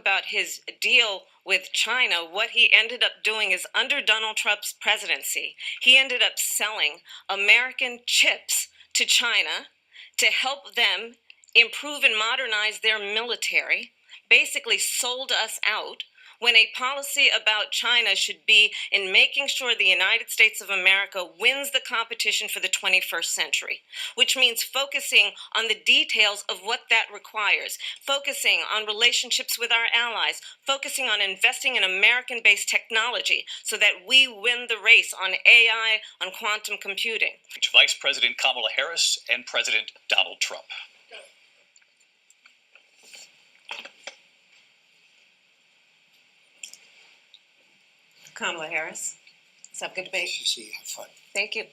about his deal with China, what he ended up doing is under Donald Trump's presidency, he ended up selling American chips to China to help them improve and modernize their military, basically sold us out, when a policy about China should be in making sure the United States of America wins the competition for the 21st century, which means focusing on the details of what that requires, focusing on relationships with our allies, focusing on investing in American-based technology so that we win the race on AI, on quantum computing. Vice President Kamala Harris and President Donald Trump. Kamala Harris. Let's have a good debate. See you. Have fun. Thank you.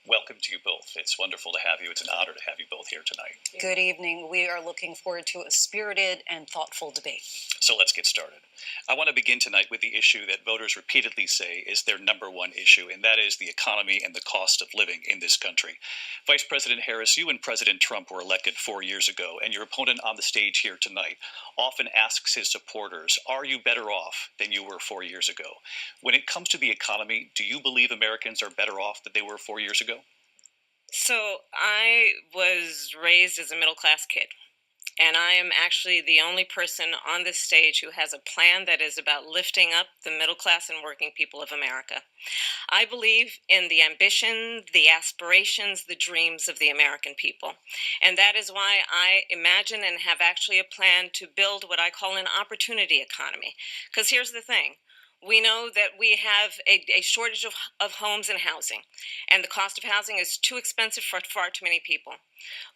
Welcome to you both. It's wonderful to have you. It's an honor to have you both here tonight. Good evening. We are looking forward to a spirited and thoughtful debate. So let's get started. I want to begin tonight with the issue that voters repeatedly say is their number one issue, and that is the economy and the cost of living in this country. Vice President Harris, you and President Trump were elected 4 years ago, and your opponent on the stage here tonight often asks his supporters, are you better off than you were 4 years ago? When it comes to the economy, do you believe Americans are better off than they were 4 years ago? So I was raised as a middle-class kid, and I am actually the only person on this stage who has a plan that is about lifting up the middle class and working people of America. I believe in the ambition, the aspirations, the dreams of the American people. And that is why I imagine and have actually a plan to build what I call an opportunity economy. Because here's the thing. We know that we have a shortage of homes and housing, and the cost of housing is too expensive for far too many people.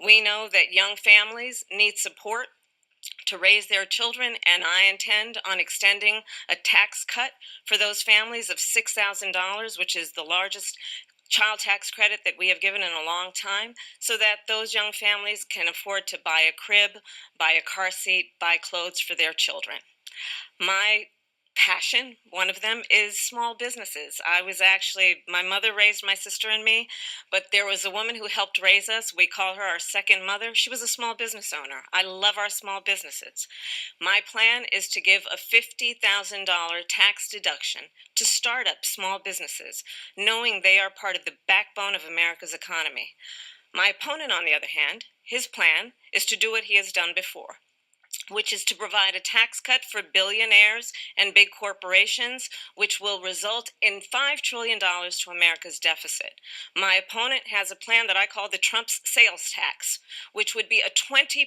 We know that young families need support to raise their children, and I intend on extending a tax cut for those families of $6,000, which is the largest child tax credit that we have given in a long time, so that those young families can afford to buy a crib, buy a car seat, buy clothes for their children. My passion, one of them, is small businesses. My mother raised my sister and me, but there was a woman who helped raise us. We call her our second mother. She was a small business owner. I love our small businesses. My plan is to give a $50,000 tax deduction to start up small businesses, knowing they are part of the backbone of America's economy. My opponent, on the other hand, his plan is to do what he has done before, which is to provide a tax cut for billionaires and big corporations, which will result in $5 trillion to America's deficit. My opponent has a plan that I call the Trump's sales tax, which would be a 20%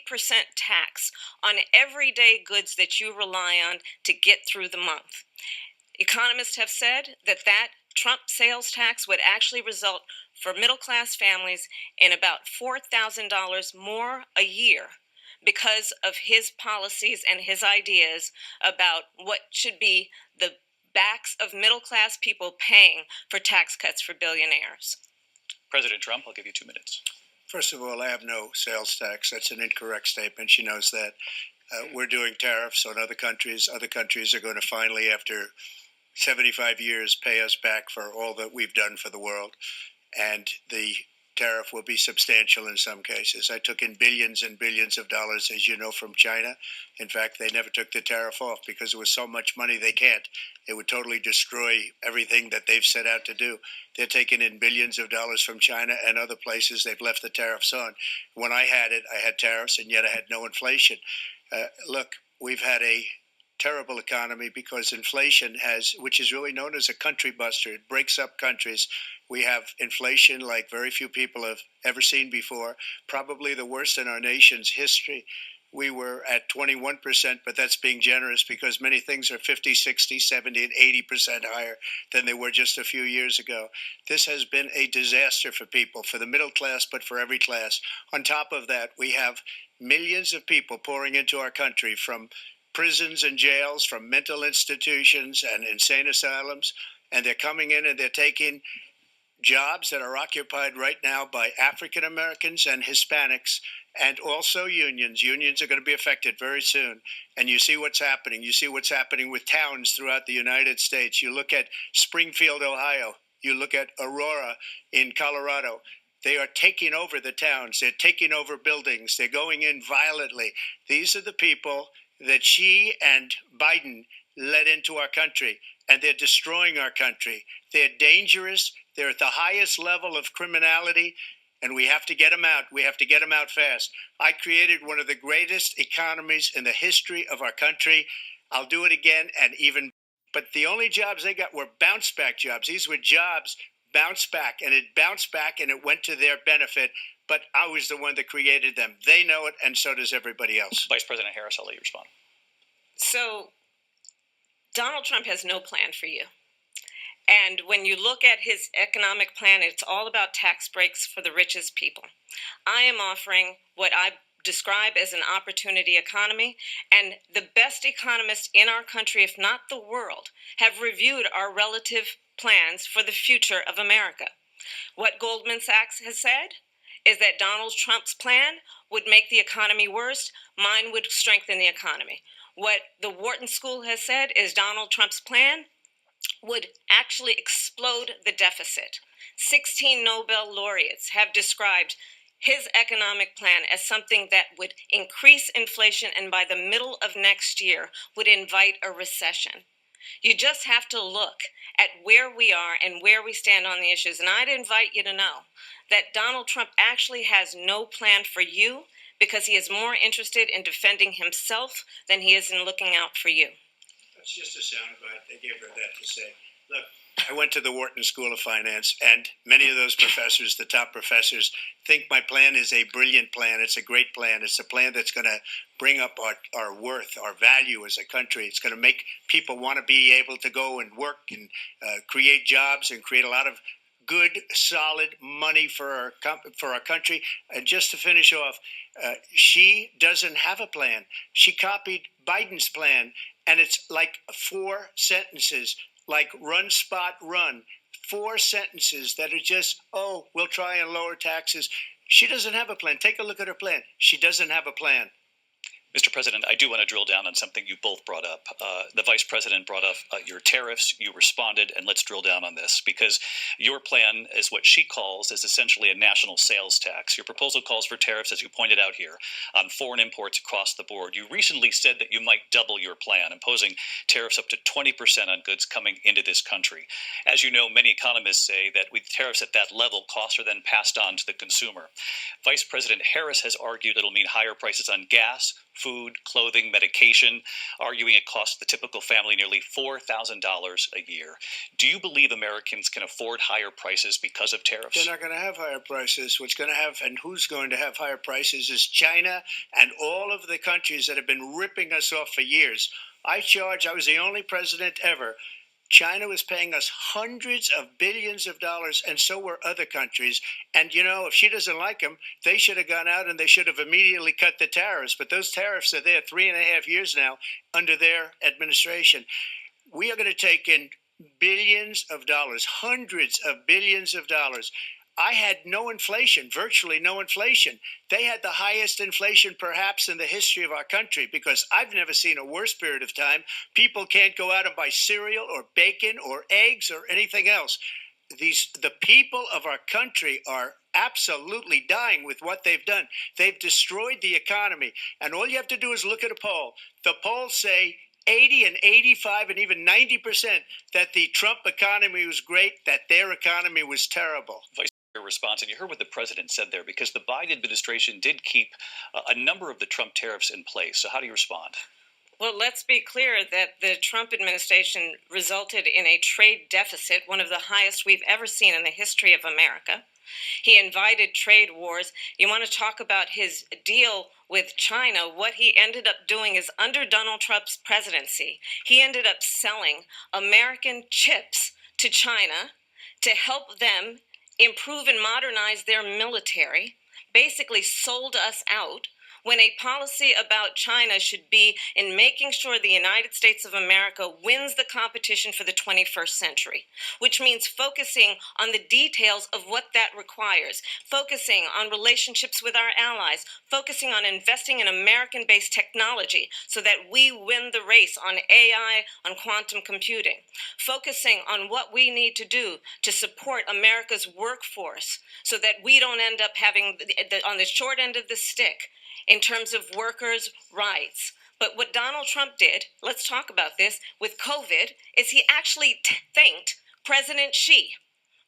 tax on everyday goods that you rely on to get through the month. Economists have said that Trump sales tax would actually result for middle-class families in about $4,000 more a year, because of his policies and his ideas about what should be the backs of middle-class people paying for tax cuts for billionaires. President Trump, I'll give you 2 minutes. First of all, I have no sales tax. That's an incorrect statement. She knows that. We're doing tariffs on other countries. Other countries are going to finally, after 75 years, pay us back for all that we've done for the world. And the tariff will be substantial in some cases. I took in billions and billions of dollars, as you know, from China. In fact, they never took the tariff off because there was so much money they can't. It would totally destroy everything that they've set out to do. They're taking in billions of dollars from China and other places. They've left the tariffs on. When I had it, I had tariffs, and yet I had no inflation. Look, we've had a terrible economy because inflation which is really known as a country buster. It breaks up countries. We have inflation like very few people have ever seen before, probably the worst in our nation's history. We were at 21%, but that's being generous because many things are 50, 60, 70, and 80% higher than they were just a few years ago. This has been a disaster for people, for the middle class, but for every class. On top of that, we have millions of people pouring into our country from prisons and jails, from mental institutions and insane asylums, and they're coming in and they're taking jobs that are occupied right now by African Americans and Hispanics, and also unions. Unions are going to be affected very soon. And you see what's happening. You see what's happening with towns throughout the United States. You look at Springfield, Ohio. You look at Aurora in Colorado. They are taking over the towns. They're taking over buildings. They're going in violently. These are the people that she and Biden led into our country, and they're destroying our country. They're dangerous. They're at the highest level of criminality, and we have to get them out. We have to get them out fast. I created one of the greatest economies in the history of our country. I'll do it again, and even. But the only jobs they got were bounce back jobs. These were jobs bounce back, and it bounced back, and it went to their benefit. But I was the one that created them. They know it, and so does everybody else. Vice President Harris, I'll let you respond. So Donald Trump has no plan for you. And when you look at his economic plan, it's all about tax breaks for the richest people. I am offering what I describe as an opportunity economy, and the best economists in our country, if not the world, have reviewed our relative plans for the future of America. What Goldman Sachs has said is that Donald Trump's plan would make the economy worse. Mine would strengthen the economy. What the Wharton School has said is Donald Trump's plan would actually explode the deficit. 16 Nobel laureates have described his economic plan as something that would increase inflation and by the middle of next year would invite a recession. You just have to look at where we are and where we stand on the issues. And I'd invite you to know that Donald Trump actually has no plan for you because he is more interested in defending himself than he is in looking out for you. That's just a soundbite. They gave her that to say. Look, I went to the Wharton School of Finance, and many of those professors, the top professors, think my plan is a brilliant plan. It's a great plan. It's a plan that's going to bring up our worth, our value as a country. It's going to make people want to be able to go and work and create jobs and create a lot of good, solid money for our country. And just to finish off, she doesn't have a plan. She copied Biden's plan, and it's like 4 sentences, like run, spot, run. 4 sentences that are just, oh, we'll try and lower taxes. She doesn't have a plan. Take a look at her plan. She doesn't have a plan. Mr. President, I do want to drill down on something you both brought up. The Vice President brought up your tariffs. You responded, and let's drill down on this because your plan is what she calls is essentially a national sales tax. Your proposal calls for tariffs, as you pointed out here, on foreign imports across the board. You recently said that you might double your plan, imposing tariffs up to 20% on goods coming into this country. As you know, many economists say that with tariffs at that level, costs are then passed on to the consumer. Vice President Harris has argued it'll mean higher prices on gas, food, clothing, medication, arguing it costs the typical family nearly $4,000 a year. Do you believe Americans can afford higher prices because of tariffs? They're not going to have higher prices. What's going to have and who's going to have higher prices is China and all of the countries that have been ripping us off for years. I was the only president ever. China was paying us hundreds of billions of dollars, and so were other countries. And, if she doesn't like them, they should have gone out and they should have immediately cut the tariffs. But those tariffs are there 3.5 years now under their administration. We are going to take in billions of dollars, hundreds of billions of dollars. I had no inflation, virtually no inflation. They had the highest inflation perhaps in the history of our country because I've never seen a worse period of time. People can't go out and buy cereal or bacon or eggs or anything else. The people of our country are absolutely dying with what they've done. They've destroyed the economy. And all you have to do is look at a poll. The polls say 80 and 85 and even 90% that the Trump economy was great, that their economy was terrible. Your response, and you heard what the president said there, because the Biden administration did keep a number of the Trump tariffs in place. So how do you respond? Well, let's be clear that the Trump administration resulted in a trade deficit, one of the highest we've ever seen in the history of America. He invited trade wars. You want to talk about his deal with China? What he ended up doing is under Donald Trump's presidency, he ended up selling American chips to China to help them improve and modernize their military, basically sold us out, when a policy about China should be in making sure the United States of America wins the competition for the 21st century, which means focusing on the details of what that requires, focusing on relationships with our allies, focusing on investing in American-based technology so that we win the race on AI, on quantum computing, focusing on what we need to do to support America's workforce so that we don't end up having on the short end of the stick in terms of workers' rights, But what Donald Trump did, let's talk about this, with COVID, is he actually thanked President Xi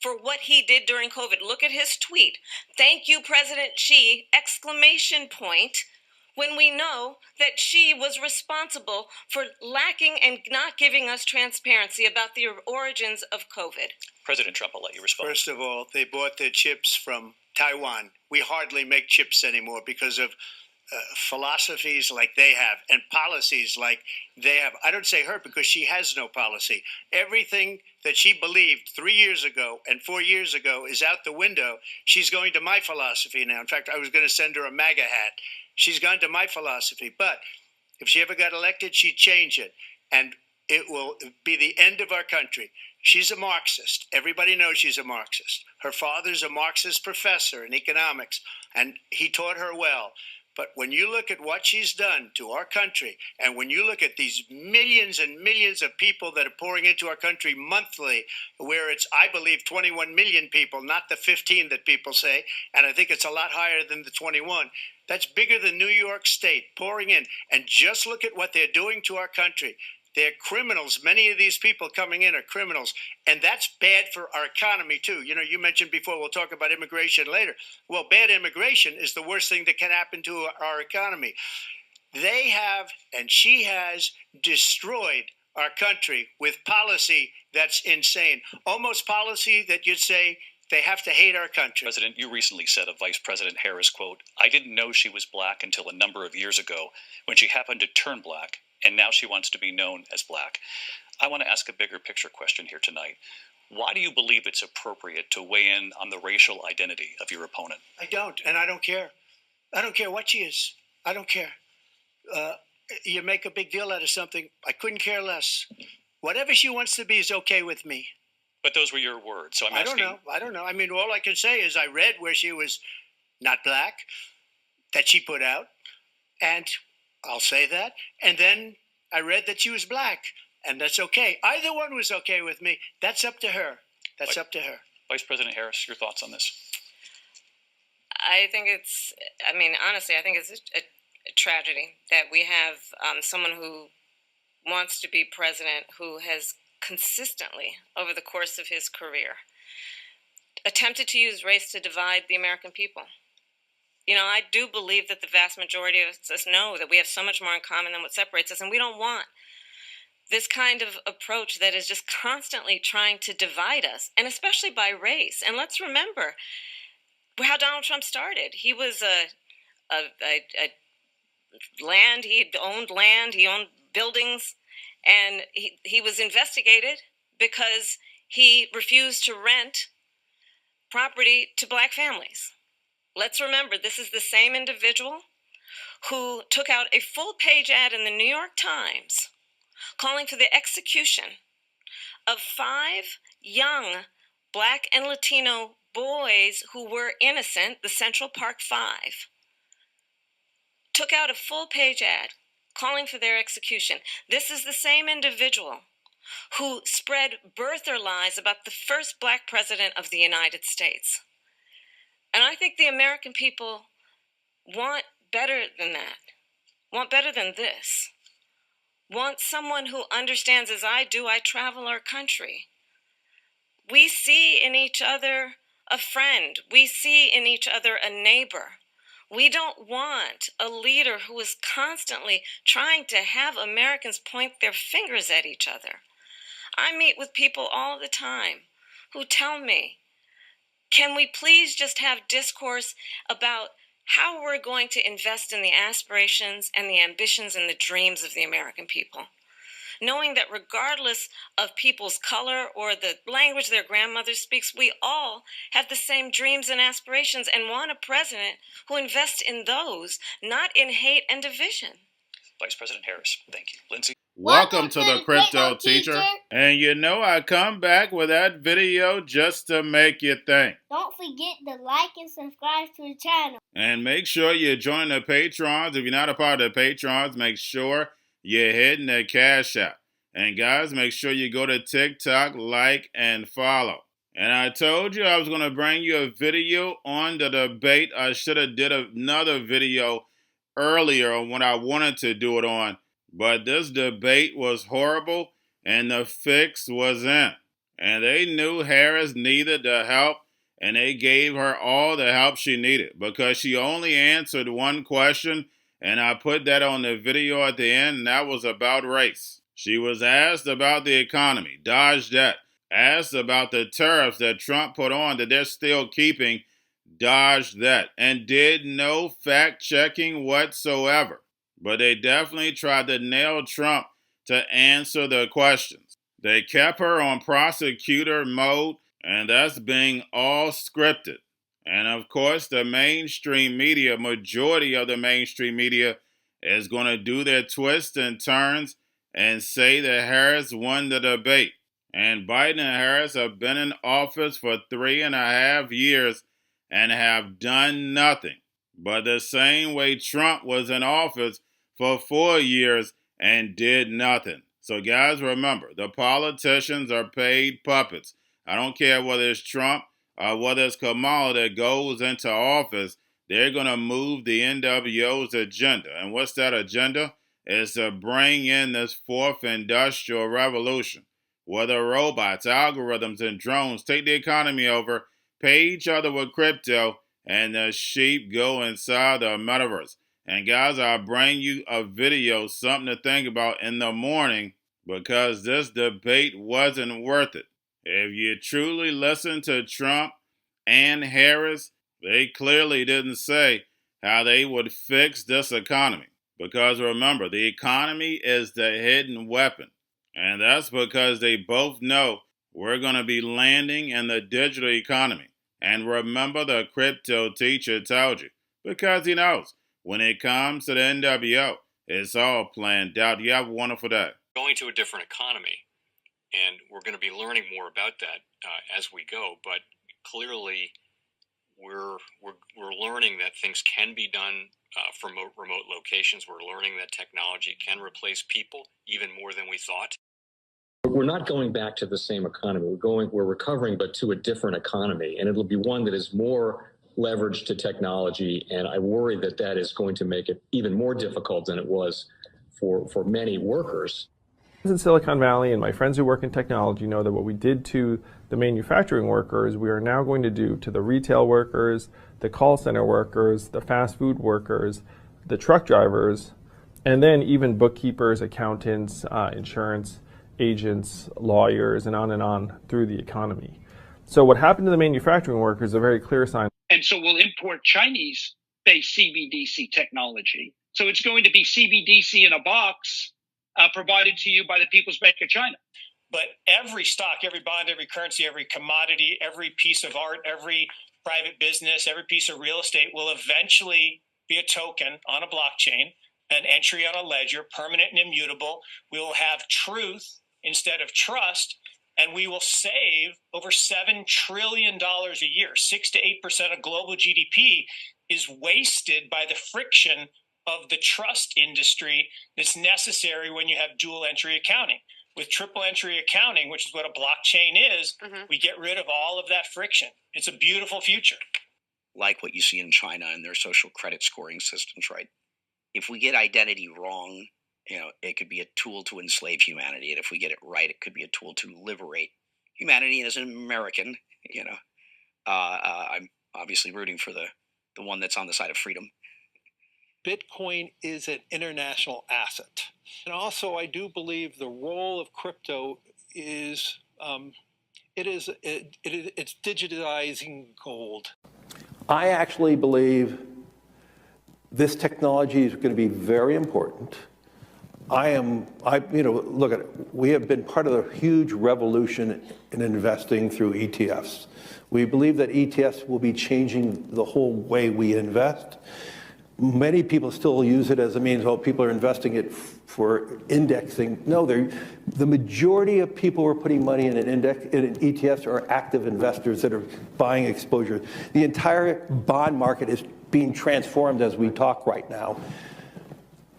for what he did during COVID. Look at his tweet. Thank you, President Xi, exclamation point, when we know that Xi was responsible for lacking and not giving us transparency about the origins of COVID. President Trump, I'll let you respond. First of all, they bought their chips from Taiwan. We hardly make chips anymore because of philosophies like they have and policies like they have. I don't say her because she has no policy. Everything that she believed 3 years ago and 4 years ago is out the window. She's going to my philosophy now. In fact, I was going to send her a MAGA hat. She's gone to my philosophy. But if she ever got elected, she'd change it. And it will be the end of our country. She's a Marxist. Everybody knows she's a Marxist. Her father's a Marxist professor in economics, and he taught her well. But when you look at what she's done to our country, and when you look at these millions and millions of people that are pouring into our country monthly, where it's, I believe, 21 million people, not the 15 that people say, and I think it's a lot higher than the 21. That's bigger than New York State pouring in. And just look at what they're doing to our country. They're criminals. Many of these people coming in are criminals. And that's bad for our economy, too. You know, you mentioned before, we'll talk about immigration later. Well, bad immigration is the worst thing that can happen to our economy. They have, and she has, destroyed our country with policy that's insane. Almost policy that you'd say they have to hate our country. President, you recently said of Vice President Harris, quote, "I didn't know she was black until a number of years ago when she happened to turn black. And now she wants to be known as black." I want to ask a bigger picture question here tonight. Why do you believe it's appropriate to weigh in on the racial identity of your opponent? I don't, and I don't care. I don't care what she is. I don't care. You make a big deal out of something. I couldn't care less. Whatever she wants to be is okay with me. But those were your words, so I'm asking. I don't know. I mean, all I can say is I read where she was not black, that she put out, and I'll say that. And then I read that she was black, and that's okay. Either one was okay with me. That's up to her. That's up to her. Vice President Harris, your thoughts on this? I think it's, I mean, honestly, I think it's a tragedy that we have someone who wants to be president who has consistently, over the course of his career, attempted to use race to divide the American people. You know, I do believe that the vast majority of us know that we have so much more in common than what separates us, and we don't want this kind of approach that is just constantly trying to divide us, and especially by race. And let's remember how Donald Trump started. He was he owned buildings, and he was investigated because he refused to rent property to black families. Let's remember, this is the same individual who took out a full-page ad in the New York Times calling for the execution of 5 young black and Latino boys who were innocent, the Central Park 5. Took out a full-page ad calling for their execution. This is the same individual who spread birther lies about the first black president of the United States. And I think the American people want better than that, want better than this, want someone who understands, as I do, I travel our country. We see in each other a friend. We see in each other a neighbor. We don't want a leader who is constantly trying to have Americans point their fingers at each other. I meet with people all the time who tell me, can we please just have discourse about how we're going to invest in the aspirations and the ambitions and the dreams of the American people? Knowing that regardless of people's color or the language their grandmother speaks, we all have the same dreams and aspirations and want a president who invests in those, not in hate and division. Vice President Harris, thank you. Lindsay? Welcome to the Crypto Teacher. And you know I come back with that video just to make you think. Don't forget to like and subscribe to the channel. And make sure you join the Patrons. If you're not a part of the Patrons, make sure you're hitting the Cash App. And guys, make sure you go to TikTok, like, and follow. And I told you I was going to bring you a video on the debate. I should have did another video earlier when I wanted to do it on. But this debate was horrible and the fix was in. And they knew Harris needed the help and they gave her all the help she needed because she only answered one question, and I put that on the video at the end, and that was about race. She was asked about the economy, dodged that. Asked about the tariffs that Trump put on that they're still keeping, dodged that, and did no fact checking whatsoever. But they definitely tried to nail Trump to answer the questions. They kept her on prosecutor mode, and that's being all scripted. And of course, the mainstream media, majority of the mainstream media, is going to do their twists and turns and say that Harris won the debate. And Biden and Harris have been in office for 3.5 years and have done nothing. But the same way Trump was in office for 4 years and did nothing. So guys, remember, the politicians are paid puppets. I don't care whether it's Trump or whether it's Kamala that goes into office. They're going to move the NWO's agenda. And what's that agenda? It's to bring in this fourth industrial revolution, where the robots, algorithms, and drones take the economy over, pay each other with crypto, and the sheep go inside the metaverse. And guys, I'll bring you a video, something to think about in the morning, because this debate wasn't worth it. If you truly listen to Trump and Harris, they clearly didn't say how they would fix this economy. Because remember, the economy is the hidden weapon. And that's because they both know we're going to be landing in the digital economy. And remember, the crypto teacher told you, because he knows when it comes to the NWO, it's all planned out. You have a wonderful day. Going to a different economy, and we're going to be learning more about that as we go. But clearly, we're learning that things can be done from remote locations. We're learning that technology can replace people even more than we thought. We're not going back to the same economy. We're recovering, but to a different economy, and it'll be one that is more leveraged to technology. And I worry that that is going to make it even more difficult than it was for many workers. In Silicon Valley, and my friends who work in technology know that what we did to the manufacturing workers, we are now going to do to the retail workers, the call center workers, the fast food workers, the truck drivers, and then even bookkeepers, accountants, insurance agents, lawyers, and on through the economy. So what happened to the manufacturing workers is a very clear sign. And so we'll import Chinese-based CBDC technology. So it's going to be CBDC in a box provided to you by the People's Bank of China. But every stock, every bond, every currency, every commodity, every piece of art, every private business, every piece of real estate will eventually be a token on a blockchain, an entry on a ledger, permanent and immutable. We will have truth instead of trust, and we will save over $7 trillion a year. 6 to 8% of global GDP is wasted by the friction of the trust industry that's necessary when you have dual entry accounting. With triple entry accounting, which is what a blockchain is, we get rid of all of that friction. It's a beautiful future. Like what you see in China and their social credit scoring systems, right? If we get identity wrong, it could be a tool to enslave humanity. And if we get it right, it could be a tool to liberate humanity. And as an American, I'm obviously rooting for the one that's on the side of freedom. Bitcoin is an international asset. And also, I do believe the role of crypto is, it's digitizing gold. I actually believe this technology is going to be very important. Look at it. We have been part of a huge revolution in investing through ETFs. We believe that ETFs will be changing the whole way we invest. Many people still use it as a means, people are investing it for indexing. No, the majority of people who are putting money in in ETFs are active investors that are buying exposure. The entire bond market is being transformed as we talk right now.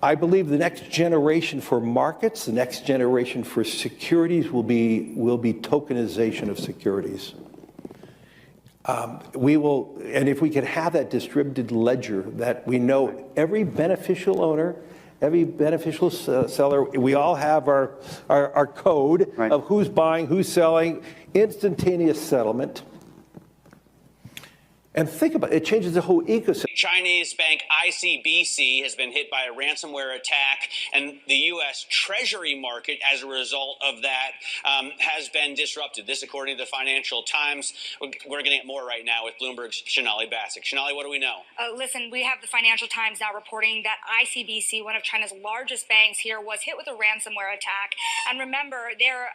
I believe the next generation for markets, the next generation for securities will be tokenization of securities. And if we can have that distributed ledger that we know every beneficial owner Every beneficial seller, we all have our code of who's buying, who's selling, instantaneous settlement. And think about it, it changes the whole ecosystem. Chinese bank ICBC has been hit by a ransomware attack, and the U.S. Treasury market, as a result of that, has been disrupted. This, according to the Financial Times. We're getting it more right now with Bloomberg's Shonali Bassick. Shonali, what do we know? Listen, we have the Financial Times now reporting that ICBC, one of China's largest banks here, was hit with a ransomware attack. And remember, they're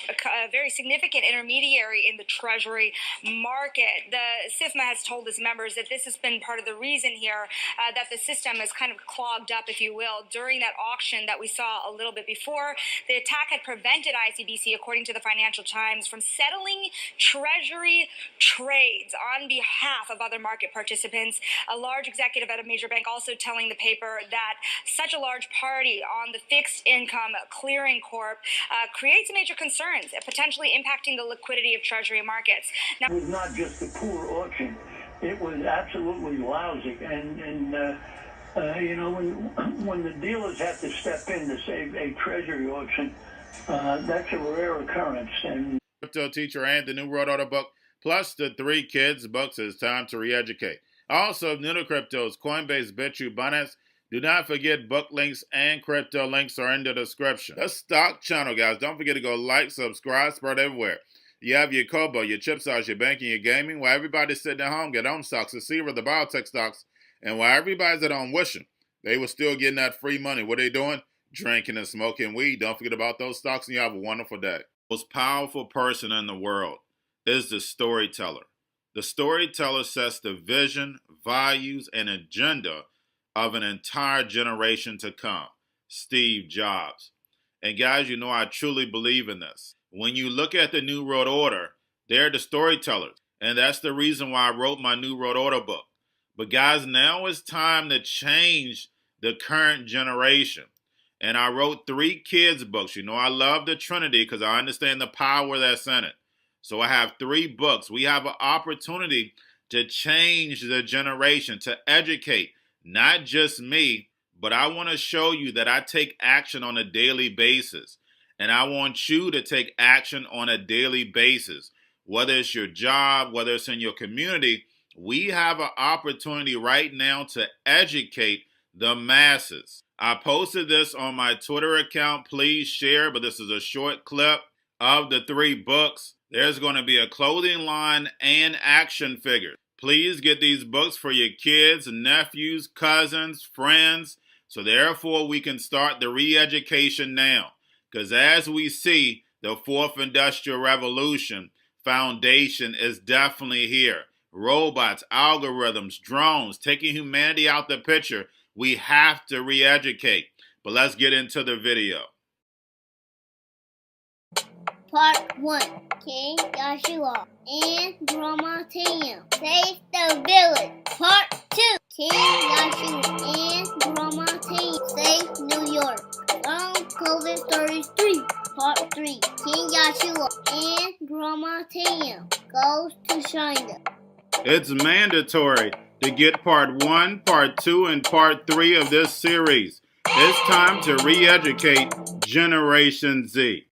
a very significant intermediary in the Treasury market. The SIFMA has told its members that this has been part of the reason here that the system is kind of clogged up, if you will, during that auction that we saw a little bit before. The attack had prevented ICBC, according to the Financial Times, from settling Treasury trades on behalf of other market participants. A large executive at a major bank also telling the paper that such a large party on the fixed income clearing corp creates major concerns, potentially impacting the liquidity of Treasury markets. Now, it was not just a poor auction. It was absolutely lousy, and you know, when the dealers have to step in to save a treasury auction, that's a rare occurrence. And Cryptoteacher and the New World Order book, plus the 3 kids books. It's time to re-educate. Also, new to cryptos, Coinbase, Bitrue, Binance. Do not forget book links and crypto links are in the description. The stock channel, guys. Don't forget to go like, subscribe, spread everywhere. You have your Kobo, your chip stocks, your banking, your gaming. While everybody's sitting at home, get on stocks, the Seaver, the biotech stocks. And while everybody's at home wishing they were still getting that free money, what are they doing? Drinking and smoking weed. Don't forget about those stocks, and you have a wonderful day. The most powerful person in the world is the storyteller. The storyteller sets the vision, values, and agenda of an entire generation to come. Steve Jobs. And guys, you know I truly believe in this. When you look at the New World Order, they're the storytellers. And that's the reason why I wrote my New World Order book. But guys, now it's time to change the current generation. And I wrote 3 kids books. You know I love the Trinity because I understand the power that's in it. So I have 3 books. We have an opportunity to change the generation, to educate, not just me, but I want to show you that I take action on a daily basis. And I want you to take action on a daily basis. Whether it's your job, whether it's in your community, we have an opportunity right now to educate the masses. I posted this on my Twitter account. Please share, but this is a short clip of the 3 books. There's going to be a clothing line and action figures. Please get these books for your kids, nephews, cousins, friends, so therefore we can start the re-education now. Because as we see, the 4th Industrial Revolution foundation is definitely here. Robots, algorithms, drones, taking humanity out the picture. We have to re-educate. But let's get into the video. Part 1. King Joshua and Grandma Tam save the village. Part 2. King Joshua and Grandma Tam save New York from COVID-33. Part 3. King Joshua and Grandma Tam goes to China. It's mandatory to get part 1, part 2, and part 3 of this series. It's time to re-educate Generation Z.